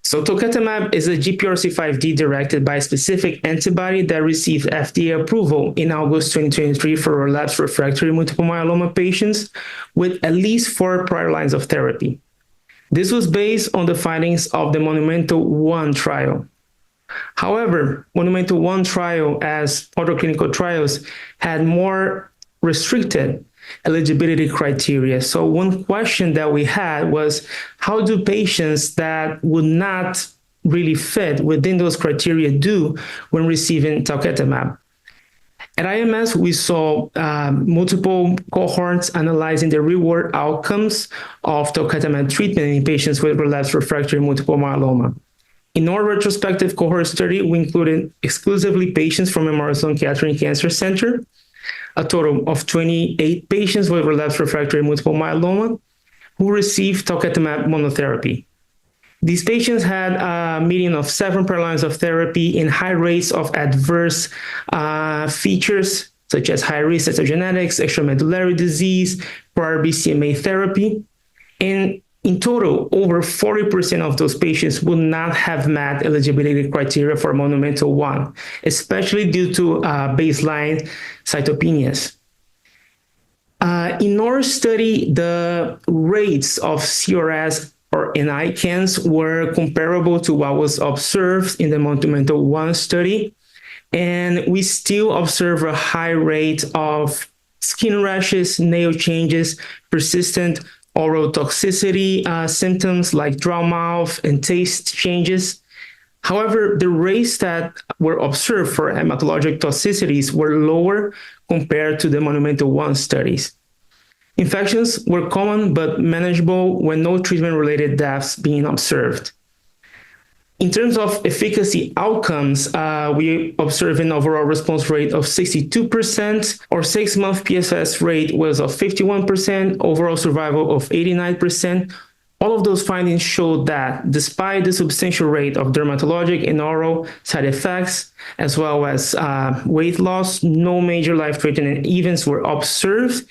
So Talquetamab is a GPRC5D-directed bispecific antibody that received FDA approval in August 2023 for relapsed refractory multiple myeloma patients with at least 4 prior lines of therapy. This was based on the findings of the Monumental-1 trial. However, Monumental-1 trial, as other clinical trials, had more restricted eligibility criteria. So one question that we had was, how do patients that would not really fit within those criteria do when receiving Talquetamab? At IMS, we saw multiple cohorts analyzing the real-world outcomes of Talquetamab treatment in patients with relapsed refractory multiple myeloma. In our retrospective cohort study, we included exclusively patients from Memorial Sloan Kettering Cancer Center, a total of 28 patients with relapsed refractory multiple myeloma who received Talquetamab monotherapy. These patients had a median of 7 prior lines of therapy in high rates of adverse features, such as high-risk cytogenetics, extramedullary disease, prior BCMA therapy. And in total, over 40% of those patients would not have met eligibility criteria for Monumental-1, especially due to baseline cytopenias. In our study, the rates of CRS or ICANS were comparable to what was observed in the Monumental-1 study, and we still observe a high rate of skin rashes, nail changes, persistent oral toxicity symptoms like dry mouth and taste changes. However, the rates that were observed for hematologic toxicities were lower compared to the Monumental-1 studies. Infections were common but manageable when no treatment-related deaths being observed. In terms of efficacy outcomes, we observed an overall response rate of 62%. Our 6-month PFS rate was of 51%, overall survival of 89%. All of those findings showed that despite the substantial rate of dermatologic and oral side effects, as well as weight loss, no major life-threatening events were observed,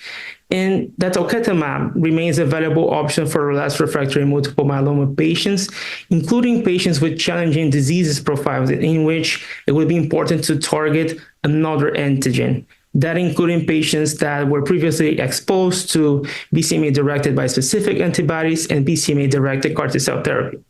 and that Talquetamab remains a valuable option for relapsed refractory multiple myeloma patients, including patients with challenging diseases profiles in which it would be important to target another antigen. That including patients that were previously exposed to BCMA-directed bispecific antibodies and BCMA-directed CAR T-cell therapy.